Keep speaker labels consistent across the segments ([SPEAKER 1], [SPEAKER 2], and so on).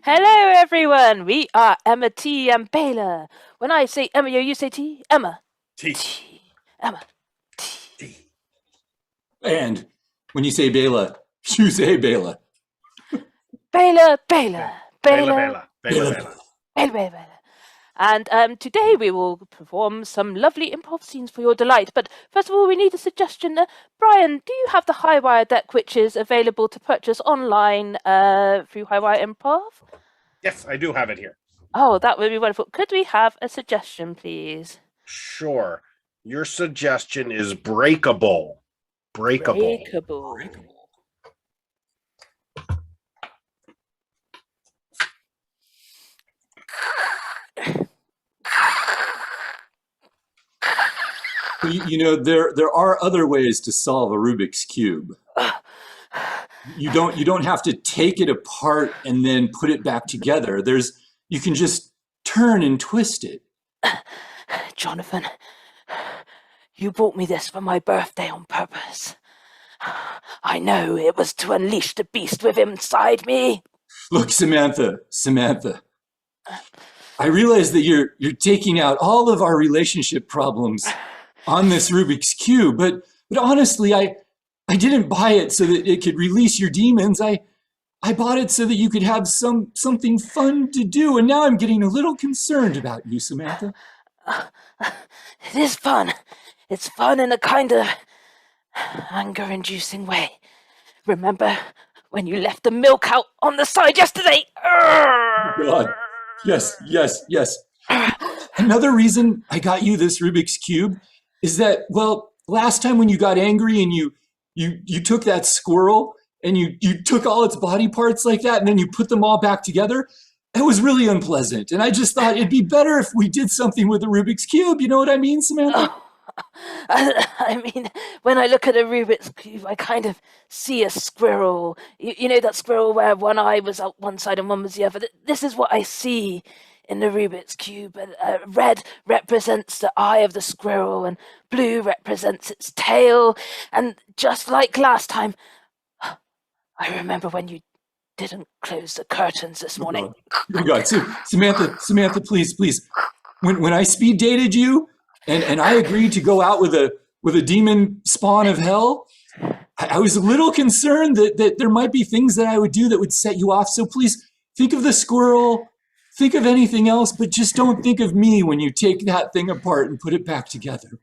[SPEAKER 1] Hello, everyone. We are Emma T and Bela. When I say Emma, you say T. Emma.
[SPEAKER 2] T.
[SPEAKER 1] Emma.
[SPEAKER 2] T.
[SPEAKER 3] And when you say Bela, you say Bela.
[SPEAKER 1] Bela.
[SPEAKER 2] Bela.
[SPEAKER 1] Bela. And today we will perform some lovely improv scenes for your delight. But first of all, we need a suggestion. Brian, do you have the Highwire deck, which is available to purchase online through Highwire Improv?
[SPEAKER 2] Yes, I do have it here.
[SPEAKER 1] Oh, that would be wonderful. Could we have a suggestion, please?
[SPEAKER 2] Sure. Your suggestion is breakable.
[SPEAKER 1] Breakable.
[SPEAKER 3] You know, there are other ways to solve a Rubik's Cube. You don't have to take it apart and then put it back together. You can just turn and twist it.
[SPEAKER 1] Jonathan, you bought me this for my birthday on purpose. I know it was to unleash the beast within inside me.
[SPEAKER 3] Look, Samantha, I realize that you're taking out all of our relationship problems on this Rubik's Cube, but honestly, I didn't buy it so that it could release your demons. I bought it so that you could have something fun to do, and now I'm getting a little concerned about you, Samantha.
[SPEAKER 1] It is fun. It's fun in a kind of anger-inducing way. Remember when you left the milk out on the side yesterday?
[SPEAKER 3] God. Yes. Another reason I got you this Rubik's Cube is that, well, last time when you got angry and you took that squirrel and you took all its body parts like that and then you put them all back together, it was really unpleasant. And I just thought it'd be better if we did something with the Rubik's Cube. You know what I mean, Samantha?
[SPEAKER 1] I mean, when I look at a Rubik's Cube, I kind of see a squirrel. You know that squirrel where one eye was out one side and one was the other? This is what I see in the Rubik's Cube. Red represents the eye of the squirrel and blue represents its tail. And just like last time, I remember when you didn't close the curtains this morning.
[SPEAKER 3] Oh God. Samantha, please. When I speed dated you and I agreed to go out with a demon spawn of hell, I was a little concerned that there might be things that I would do that would set you off. So please think of the squirrel, think of anything else, but just don't think of me when you take that thing apart and put it back together.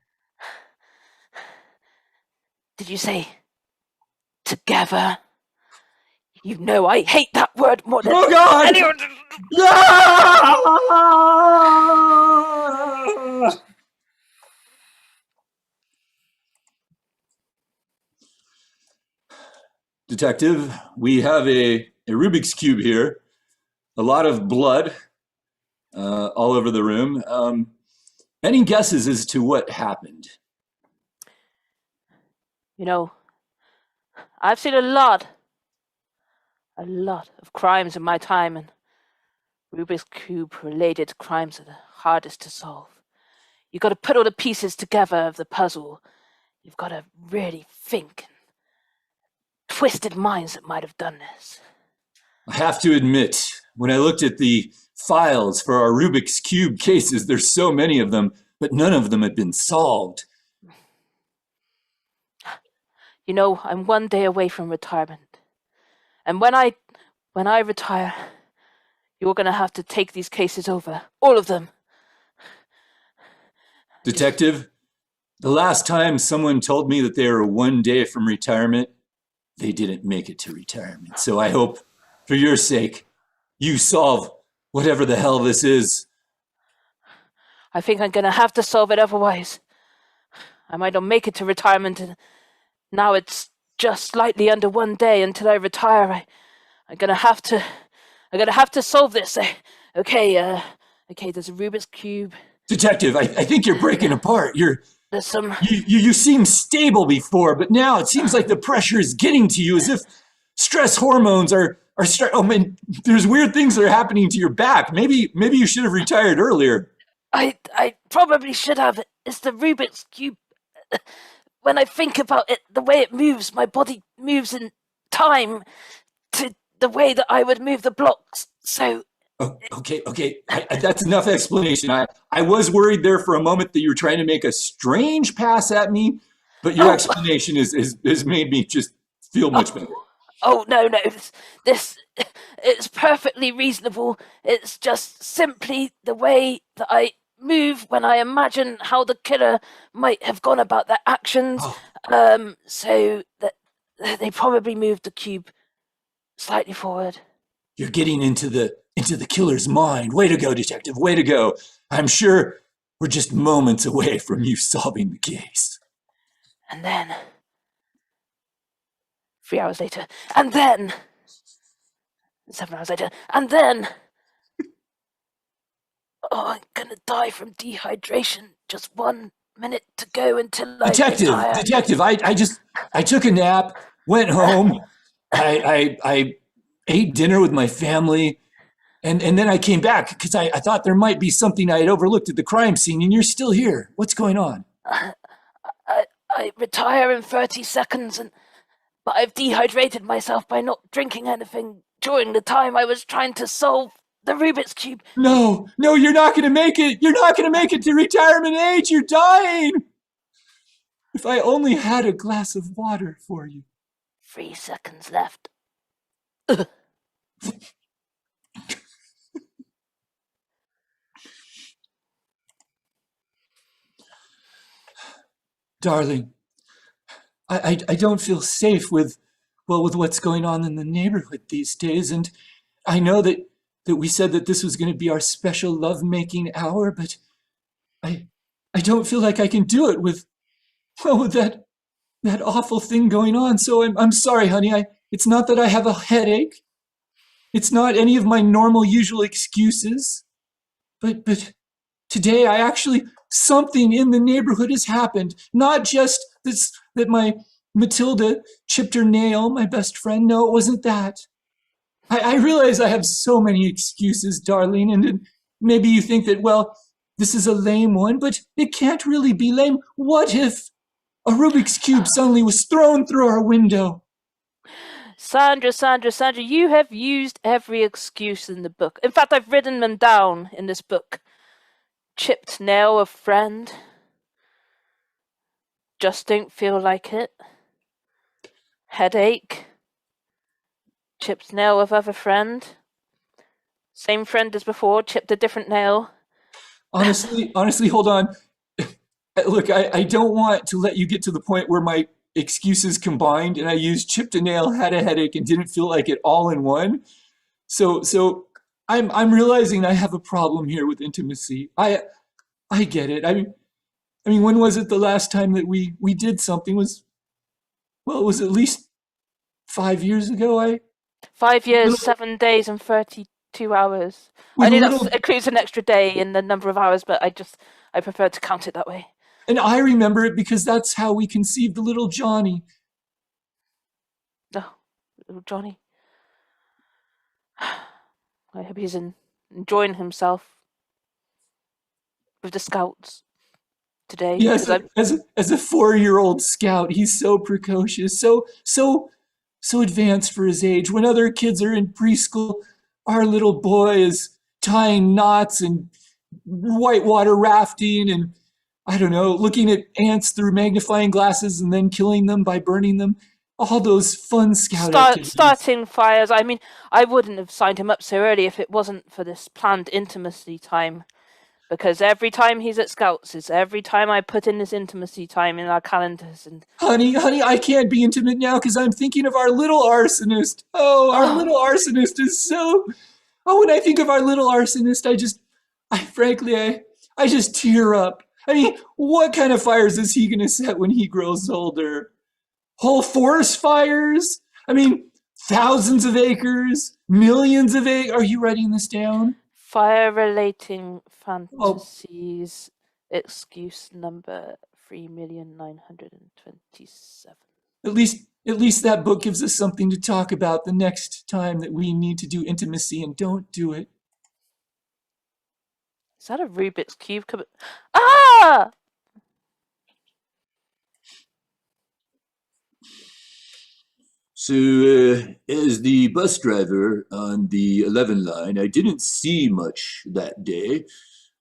[SPEAKER 1] Did you say together? You know I hate that word more than anyone.
[SPEAKER 3] Detective, we have a Rubik's Cube here, a lot of blood all over the room. Any guesses as to what happened?
[SPEAKER 1] You know, I've seen a lot of crimes in my time, and Rubik's Cube related crimes are the hardest to solve. You've got to put all the pieces together of the puzzle. You've got to really think. Twisted minds that might have done this.
[SPEAKER 3] I have to admit, when I looked at the files for our Rubik's Cube cases, there's so many of them, but none of them had been solved.
[SPEAKER 1] You know, I'm one day away from retirement. And when I retire, you're going to have to take these cases over. All of them.
[SPEAKER 3] Detective, the last time someone told me that they were one day from retirement, they didn't make it to retirement. So I hope, for your sake, you solve whatever the hell this is.
[SPEAKER 1] I think I'm going to have to solve it otherwise. I might not make it to retirement, and now it's just slightly under one day until I retire. I'm going to have to solve this. Okay, there's a Rubik's Cube.
[SPEAKER 3] Detective, I think you're breaking apart.
[SPEAKER 1] There's some...
[SPEAKER 3] You seemed stable before, but now it seems like the pressure is getting to you, as if stress hormones are oh man, there's weird things that are happening to your back. Maybe you should have retired earlier.
[SPEAKER 1] I probably should have. It's the Rubik's Cube. When I think about it, the way it moves, my body moves in time to the way that I would move the blocks So,
[SPEAKER 3] Oh, okay. That's enough explanation. I was worried there for a moment that you were trying to make a strange pass at me, but your
[SPEAKER 1] oh,
[SPEAKER 3] explanation has made me just feel much better.
[SPEAKER 1] no, this, it's perfectly reasonable. It's just simply the way that I move when I imagine how the killer might have gone about their actions.
[SPEAKER 3] Oh,
[SPEAKER 1] So that they probably moved the cube slightly forward.
[SPEAKER 3] you're getting into the killer's mind. Way to go, detective. Way to go. I'm sure we're just moments away from you solving the case.
[SPEAKER 1] And then 3 hours later, and then 7 hours later, and then I'm gonna die from dehydration. Just 1 minute to go until I retire.
[SPEAKER 3] Detective, I took a nap, went home, I ate dinner with my family, and then I came back because I thought there might be something I had overlooked at the crime scene, and you're still here. What's going on?
[SPEAKER 1] I retire in 30 seconds, but I've dehydrated myself by not drinking anything during the time I was trying to solve the Rubik's Cube.
[SPEAKER 3] No, you're not going to make it. You're not going to make it to retirement age. You're dying. If I only had a glass of water for you.
[SPEAKER 1] 3 seconds left.
[SPEAKER 3] Darling, I don't feel safe with what's going on in the neighborhood these days, and I know that we said that this was going to be our special lovemaking hour, but I don't feel like I can do it with that awful thing going on. So I'm sorry, honey. It's not that I have a headache. It's not any of my normal usual excuses. But today I actually something in the neighborhood has happened. Not just this that my Matilda chipped her nail, my best friend. No, it wasn't that. I realize I have so many excuses, darling, and maybe you think that, well, this is a lame one, but it can't really be lame. What if a Rubik's Cube suddenly was thrown through our window?
[SPEAKER 1] Sandra, you have used every excuse in the book. In fact, I've written them down in this book. Chipped nail of friend. Just don't feel like it. Headache. Chipped nail of other friend. Same friend as before, chipped a different nail.
[SPEAKER 3] Honestly, hold on. Look, I don't want to let you get to the point where my excuses combined and I used chipped a nail, had a headache, and didn't feel like it all in one. So I'm realizing I have a problem here with intimacy. I get it. I mean, when was it the last time that we did something? It was at least 5 years ago.
[SPEAKER 1] 5 years,
[SPEAKER 3] Little-
[SPEAKER 1] 7 days, and 32 hours.
[SPEAKER 3] with
[SPEAKER 1] I
[SPEAKER 3] a
[SPEAKER 1] know
[SPEAKER 3] little,
[SPEAKER 1] that includes an extra day in the number of hours, but I prefer to count it that way.
[SPEAKER 3] and I remember it because that's how we conceived the little Johnny.
[SPEAKER 1] Oh, little Johnny. I hope he's enjoying himself with the scouts today.
[SPEAKER 3] Yes,
[SPEAKER 1] because
[SPEAKER 3] as a 4-year-old scout, he's so precocious, so advanced for his age. When other kids are in preschool, our little boy is tying knots and whitewater rafting and I don't know, looking at ants through magnifying glasses and then killing them by burning them. All those fun scout activities.
[SPEAKER 1] starting fires. I mean, I wouldn't have signed him up so early if it wasn't for this planned intimacy time. Because every time he's at Scouts is every time I put in this intimacy time in our calendars. And
[SPEAKER 3] Honey, I can't be intimate now because I'm thinking of our little arsonist. Oh, our little arsonist is so. Oh, when I think of our little arsonist, I just tear up. I mean, what kind of fires is he going to set when he grows older? Whole forest fires? I mean, thousands of acres, millions of acres. Are you writing this down?
[SPEAKER 1] fire-relating fantasies. Excuse number 3,927.
[SPEAKER 3] At least that book gives us something to talk about the next time that we need to do intimacy and don't do it.
[SPEAKER 1] Is that a Rubik's Cube? Ah!
[SPEAKER 3] So, as the bus driver on the 11 line, I didn't see much that day,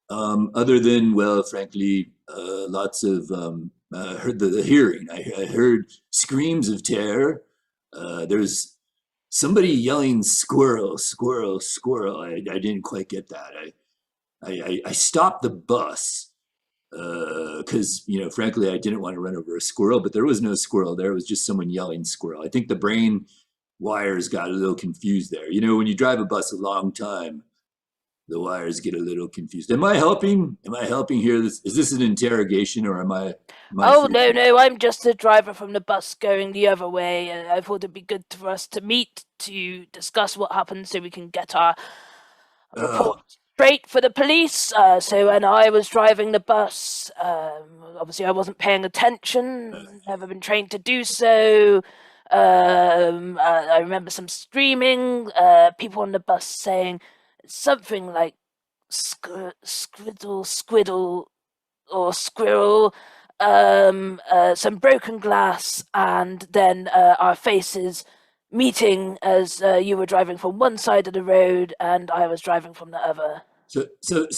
[SPEAKER 3] other than, well, frankly, lots of heard the hearing. I heard screams of terror. There's somebody yelling, "Squirrel, squirrel, squirrel." I didn't quite get that. I stopped the bus because frankly, I didn't want to run over a squirrel, but there was no squirrel there. It was just someone yelling squirrel. I think the brain wires got a little confused there. When you drive a bus a long time, the wires get a little confused. Am I helping? Am I helping here? Is this an interrogation, or am I?
[SPEAKER 1] Oh, no, I'm just a driver from the bus going the other way. I thought it'd be good for us to meet to discuss what happened so we can get our report straight for the police. So when I was driving the bus, obviously I wasn't paying attention, never been trained to do so. I remember some screaming, people on the bus saying something like squiddle, squiddle, or squirrel, some broken glass, and then our faces meeting as you were driving from one side of the road and I was driving from the other.
[SPEAKER 3] So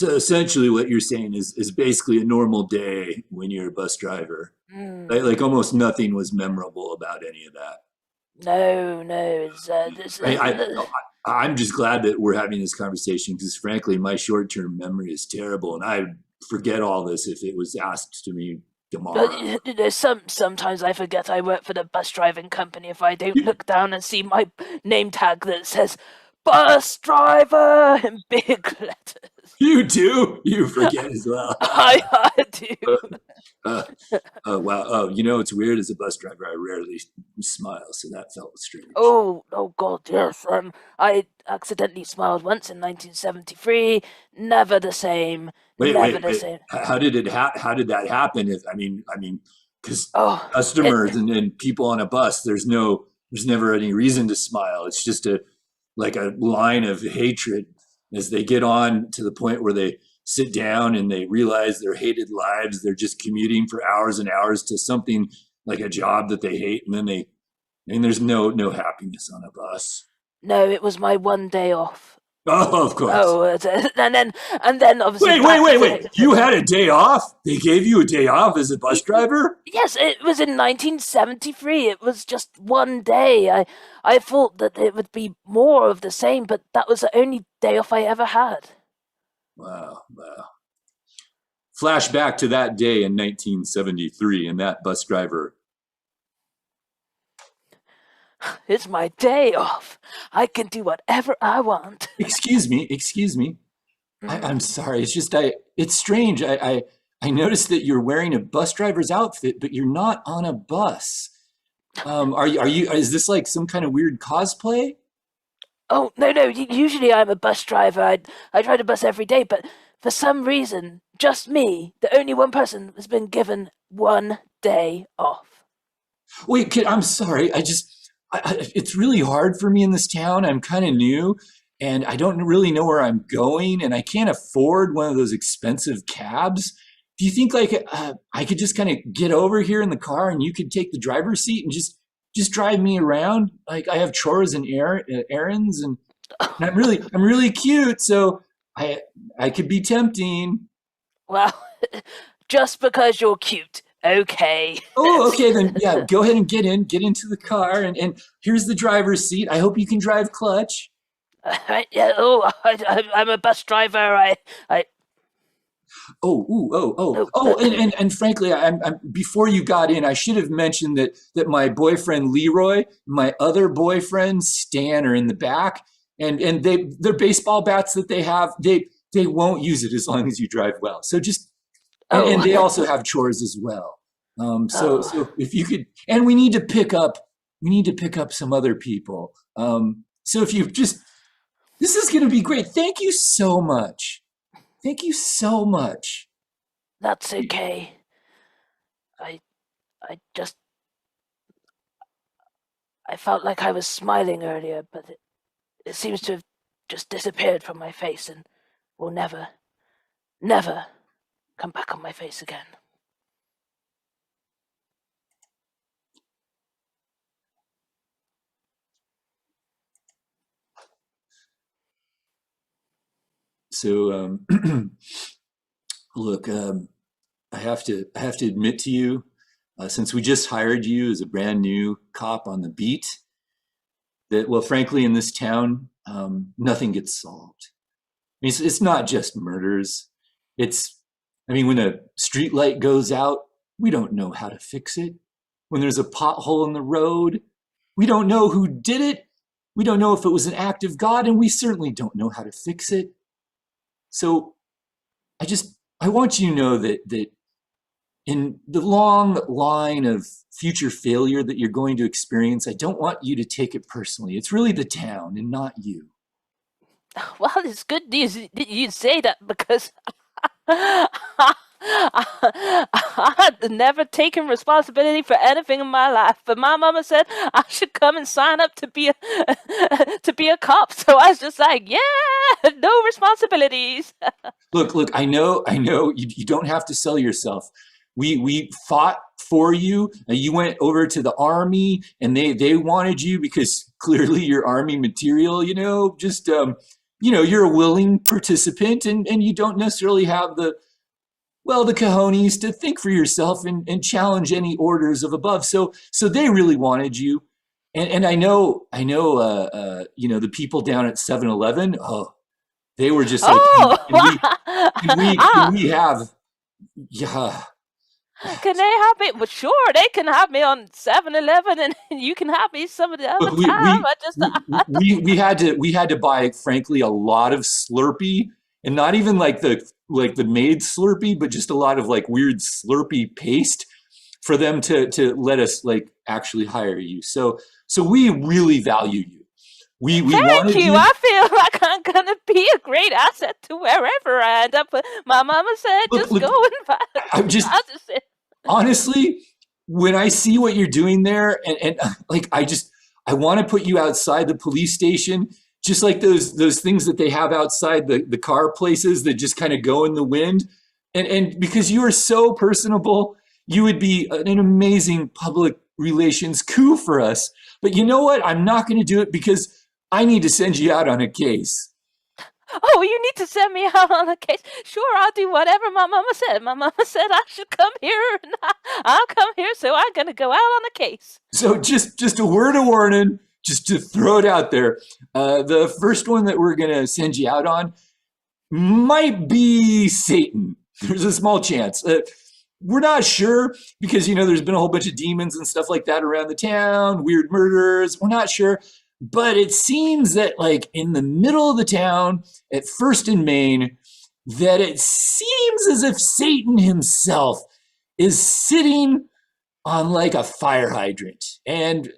[SPEAKER 3] essentially, what you're saying is basically a normal day when you're a bus driver. Like almost nothing was memorable about any of that.
[SPEAKER 1] No,
[SPEAKER 3] I'm just glad that we're having this conversation because, frankly, my short-term memory is terrible, and I forget all this if it was asked to me tomorrow.
[SPEAKER 1] But sometimes I forget I work for the bus driving company if I don't look down and see my name tag that says bus driver in big letters.
[SPEAKER 3] You do? You forget as well.
[SPEAKER 1] I do.
[SPEAKER 3] Wow. Oh, it's weird. As a bus driver, I rarely smile, so that felt strange.
[SPEAKER 1] Oh God, yes. I accidentally smiled once in 1973. Never the same. Never the same.
[SPEAKER 3] How did that happen? Because
[SPEAKER 1] Oh,
[SPEAKER 3] customers and people on a bus, there's never any reason to smile. It's just like a line of hatred as they get on to the point where they sit down and they realize their hated lives. They're just commuting for hours and hours to something like a job that they hate, and there's no happiness on a bus.
[SPEAKER 1] No, it was my one day off.
[SPEAKER 3] Oh, of course.
[SPEAKER 1] Oh, and then obviously.
[SPEAKER 3] Wait! You had a day off? They gave you a day off as a bus driver?
[SPEAKER 1] Yes, it was in 1973. It was just one day. I thought that it would be more of the same, but that was the only day off I ever had.
[SPEAKER 3] Wow. Flashback to that day in 1973, and that bus driver.
[SPEAKER 1] It's my day off. I can do whatever I want.
[SPEAKER 3] Excuse me. I'm sorry. It's just it's strange. I noticed that you're wearing a bus driver's outfit, but you're not on a bus. Are you? Is this like some kind of weird cosplay?
[SPEAKER 1] Oh no! Usually I'm a bus driver. I drive a bus every day, but for some reason, just me, the only one person, has been given one day off.
[SPEAKER 3] Wait, kid, I'm sorry. It's really hard for me in this town. I'm kind of new, and I don't really know where I'm going, and I can't afford one of those expensive cabs. Do you think I could just kind of get over here in the car, and you could take the driver's seat and just drive me around? Like I have chores and errands, and I'm really cute, so I could be tempting.
[SPEAKER 1] Well, just because you're cute. Okay.
[SPEAKER 3] Oh, okay, then yeah, go ahead and get into the car, and here's the driver's seat. I hope you can drive clutch.
[SPEAKER 1] Yeah, I'm a bus driver.
[SPEAKER 3] And frankly, I'm before you got in, I should have mentioned that my boyfriend Leroy, my other boyfriend Stan are in the back, and their baseball bats that they have, they won't use it as long as you drive well. So just and they also have chores as well. So if you could, and we need to pick up some other people. So if you just, this is going to be great. Thank you so much.
[SPEAKER 1] That's okay. I felt like I was smiling earlier, but it seems to have just disappeared from my face and will never come back on my face again.
[SPEAKER 3] Look, I have to admit to you, since we just hired you as a brand new cop on the beat, that, well, frankly, in this town, nothing gets solved. I mean, it's not just murders. When a street light goes out, we don't know how to fix it. When there's a pothole in the road, we don't know who did it. We don't know if it was an act of God, and we certainly don't know how to fix it. So I want you to know that in the long line of future failure that you're going to experience, I don't want you to take it personally. It's really the town and not you.
[SPEAKER 1] Well, it's good news that you say that, because I've never taken responsibility for anything in my life. But my mama said I should come and sign up to be a cop. So I was just like, yeah, no responsibilities.
[SPEAKER 3] Look, I know you don't have to sell yourself. We fought for you. You went over to the army, and they wanted you because clearly you're army material, you're a willing participant, and you don't necessarily have the cojones to think for yourself and challenge any orders of above. So they really wanted you. And I know, the people down at 7-Eleven, they were just like, can we have, yeah.
[SPEAKER 1] Can they have me? Well, sure, they can have me on 7-Eleven, and you can have me some of the other time.
[SPEAKER 3] We had to buy, frankly, a lot of Slurpee, and not even like the made Slurpee, but just a lot of like weird Slurpee paste for them to let us like actually hire you. So we really value you.
[SPEAKER 1] Thank you. I feel like I'm gonna be a great asset to wherever I end up. My mama said, go and buy.
[SPEAKER 3] Honestly, when I see what you're doing there, and like I want to put you outside the police station, just like those things that they have outside the car places that just kind of go in the wind, and because you are so personable, you would be an amazing public relations coup for us. But you know what? I'm not going to do it because I need to send you out on a case.
[SPEAKER 1] Oh, you need to send me out on a case? Sure, I'll do whatever my mama said. My mama said I should come here, and I'll come here, so I'm going to go out on a case.
[SPEAKER 3] So just a word of warning, just to throw it out there. The first one that we're going to send you out on might be Satan. There's a small chance. We're not sure because, there's been a whole bunch of demons and stuff like that around the town, weird murders. We're not sure. But it seems that like in the middle of the town at First and Main, that it seems as if Satan himself is sitting on like a fire hydrant. And,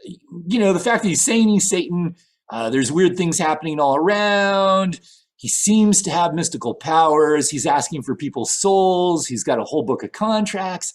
[SPEAKER 3] the fact that he's saying he's Satan, there's weird things happening all around. He seems to have mystical powers. He's asking for people's souls. He's got a whole book of contracts.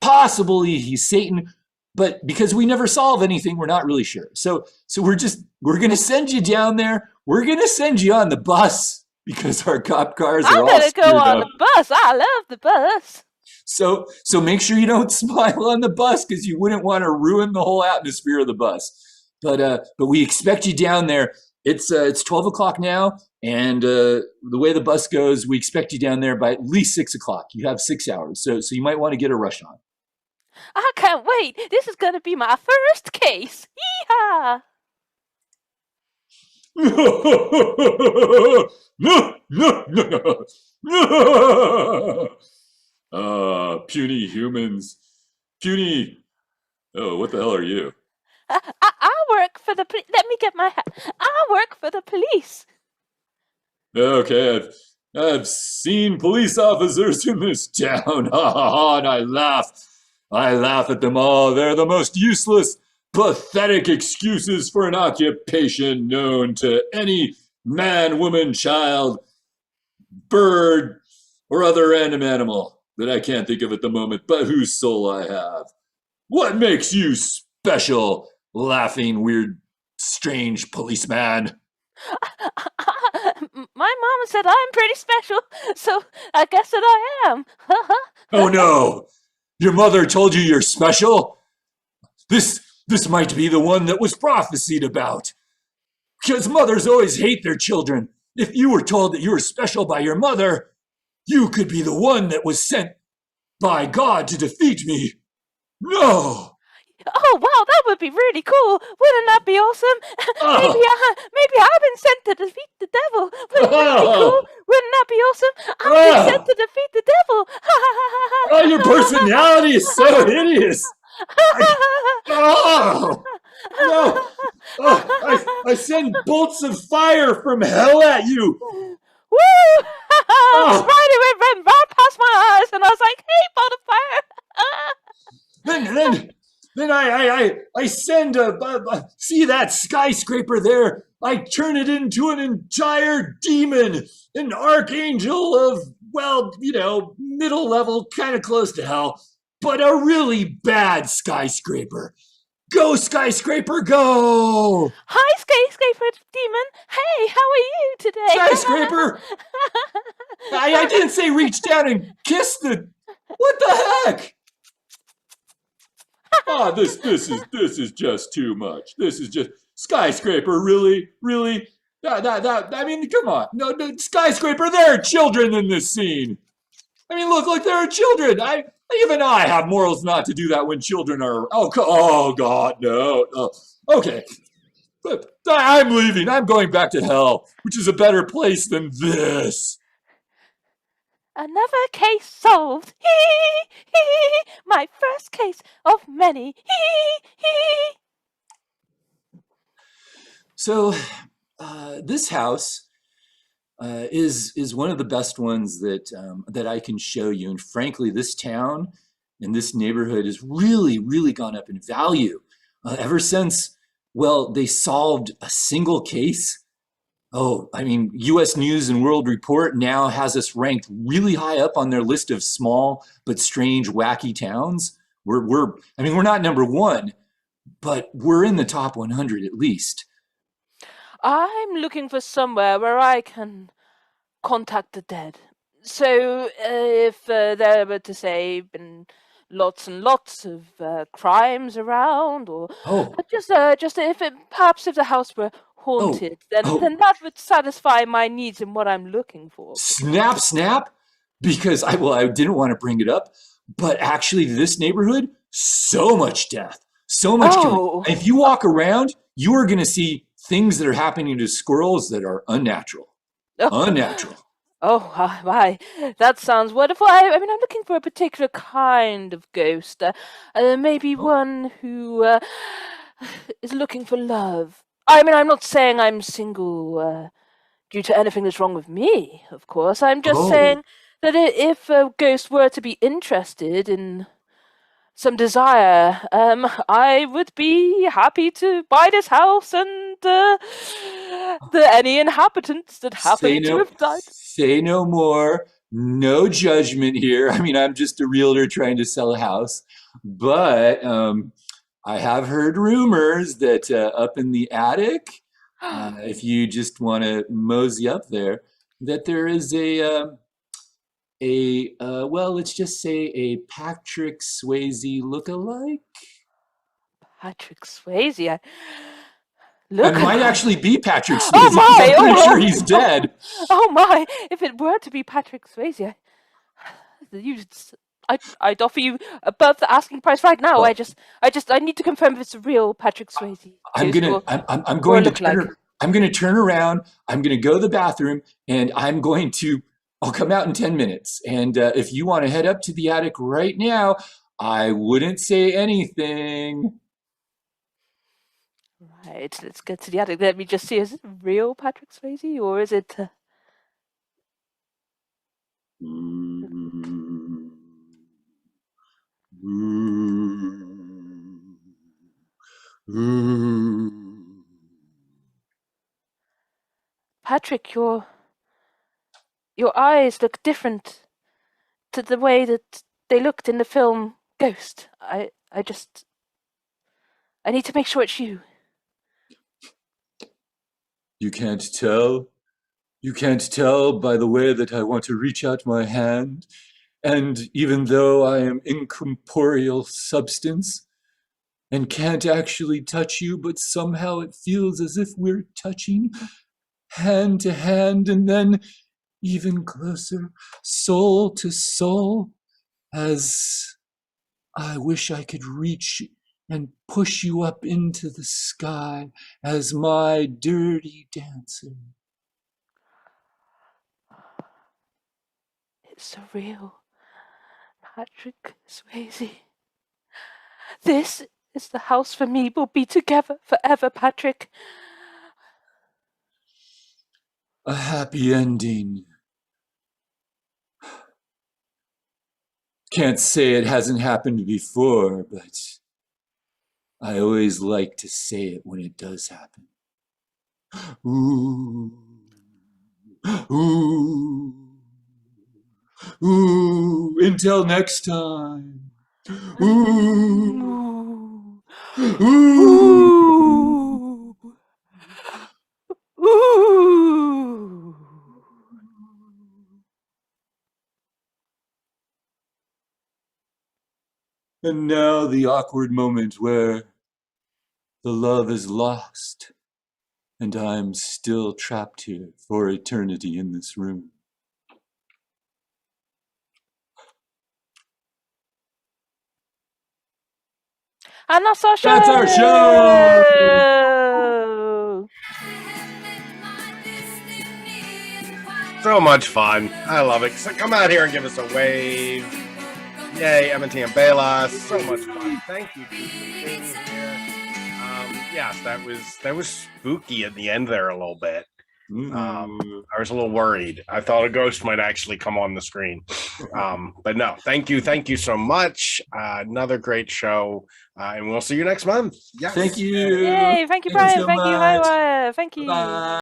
[SPEAKER 3] Possibly he's Satan. But because we never solve anything, we're not really sure. So we're going to send you down there. We're going to send you on the bus because our cop cars are all screwed up.
[SPEAKER 1] I'm going to go on the bus. I love the bus.
[SPEAKER 3] So make sure you don't smile on the bus because you wouldn't want to ruin the whole atmosphere of the bus. But we expect you down there. It's 12 o'clock now, and the way the bus goes, we expect you down there by at least 6 o'clock. You have 6 hours, so you might want to get a rush on.
[SPEAKER 1] I can't wait. This is going to be my first case. Yeehaw!
[SPEAKER 3] Puny humans. Puny. Oh, what the hell are you?
[SPEAKER 1] I work for the police. Let me get my hat. I work for the police.
[SPEAKER 3] Okay, I've seen police officers in this town. And I laugh. I laugh at them all. They're the most useless, pathetic excuses for an occupation known to any man, woman, child, bird, or other random animal that I can't think of at the moment, but whose soul I have. What makes you special, laughing, weird, strange policeman?
[SPEAKER 1] My mama said I'm pretty special, so I guess that I am.
[SPEAKER 3] Oh no! Your mother told you you're special? This might be the one that was prophesied about. Because mothers always hate their children. if you were told that you were special by your mother, you could be the one that was sent by God to defeat me. No!
[SPEAKER 1] Oh wow, that would be really cool. Wouldn't that be awesome?
[SPEAKER 3] Oh.
[SPEAKER 1] maybe I've been sent to defeat the devil. Wouldn't that be cool? Wouldn't that be awesome? I've been sent to defeat the devil.
[SPEAKER 3] Oh, your personality is so hideous. Oh no! Oh, I send bolts of fire from hell at you.
[SPEAKER 1] Woo! Spider went right past my eyes, and I was like, "Hey, bolt of fire!"
[SPEAKER 3] Then I send see that skyscraper there? I turn it into an entire demon, an archangel of, well, middle level, kind of close to hell, but a really bad skyscraper. Go, skyscraper, go!
[SPEAKER 1] Hi, skyscraper demon. Hey, how are you today?
[SPEAKER 3] Skyscraper! I didn't say reach down and kiss the. What the heck? Oh, this is just too much. This is just skyscraper. Really. I mean, come on. No, skyscraper. There are children in this scene. I mean, look, there are children. Even I have morals not to do that when children are. Oh God, no. Okay, but I'm leaving. I'm going back to hell, which is a better place than this.
[SPEAKER 1] Another case solved. My first case of many.
[SPEAKER 3] So, this house is one of the best ones that I can show you. And frankly, this town and this neighborhood has really gone up in value ever since. Well, they solved a single case. Oh, I mean, U.S. News and World Report now has us ranked really high up on their list of small but strange, wacky towns. We're not number one, but we're in the top 100 at least.
[SPEAKER 1] I'm looking for somewhere where I can contact the dead. So, if there were to say been lots and lots of crimes around, or just perhaps if the house were haunted, then that would satisfy my needs and what I'm looking for.
[SPEAKER 3] Snap, because I didn't want to bring it up, but actually this neighborhood, so much death, so much killing. If you walk around, you are going to see things that are happening to squirrels that are unnatural. Unnatural.
[SPEAKER 1] Oh, my, that sounds wonderful. I mean, I'm looking for a particular kind of ghost. Maybe one who is looking for love. I mean, I'm not saying I'm single due to anything that's wrong with me, of course. I'm just saying that if a ghost were to be interested in some desire, I would be happy to buy this house and any inhabitants that happen to have died.
[SPEAKER 3] Say no more. No judgment here. I mean, I'm just a realtor trying to sell a house, but I have heard rumors that up in the attic, if you just want to mosey up there, that there is well, let's just say a Patrick Swayze lookalike.
[SPEAKER 1] Patrick Swayze?
[SPEAKER 3] It might actually be Patrick Swayze. Oh my! I'm pretty sure he's dead.
[SPEAKER 1] Oh my! If it were to be Patrick Swayze, I'd offer you above the asking price right now. I need to confirm if it's a real Patrick Swayze.
[SPEAKER 3] I'm going to turn around. I'm going to go to the bathroom, and I'll come out in 10 minutes. And if you want to head up to the attic right now, I wouldn't say anything.
[SPEAKER 1] Right, let's get to the attic. Let me just see, is it real Patrick Swayze, or is it... Patrick, your eyes look different to the way that they looked in the film Ghost. I need to make sure it's you.
[SPEAKER 3] You can't tell? You can't tell by the way that I want to reach out my hand, and even though I am incorporeal substance and can't actually touch you, but somehow it feels as if we're touching. hand to hand, and then even closer, soul to soul, as I wish I could reach and push you up into the sky as my dirty dancer.
[SPEAKER 1] It's surreal. Patrick Swayze. This is the house for me. We'll be together forever, Patrick.
[SPEAKER 3] A happy ending. Can't say it hasn't happened before, but I always like to say it when it does happen. Ooh, ooh, ooh, until next time. Ooh, ooh.
[SPEAKER 1] Ooh. Ooh.
[SPEAKER 3] And now the awkward moment where the love is lost and I'm still trapped here for eternity in this room.
[SPEAKER 1] And that's our show.
[SPEAKER 3] That's our show.
[SPEAKER 2] So much fun. I love it. So come out here and give us a wave. Yay, M&T and Bela. So much fun. Thank you for being here. Yes, that was spooky at the end there a little bit. I was a little worried. I thought a ghost might actually come on the screen. But no, thank you so much. Another great show. And we'll see you next month. Yes.
[SPEAKER 3] Thank you.
[SPEAKER 1] Yay, thank you, Brian.
[SPEAKER 3] so
[SPEAKER 1] Thank you,
[SPEAKER 3] much.
[SPEAKER 1] Highwire. Thank you.
[SPEAKER 3] Bye.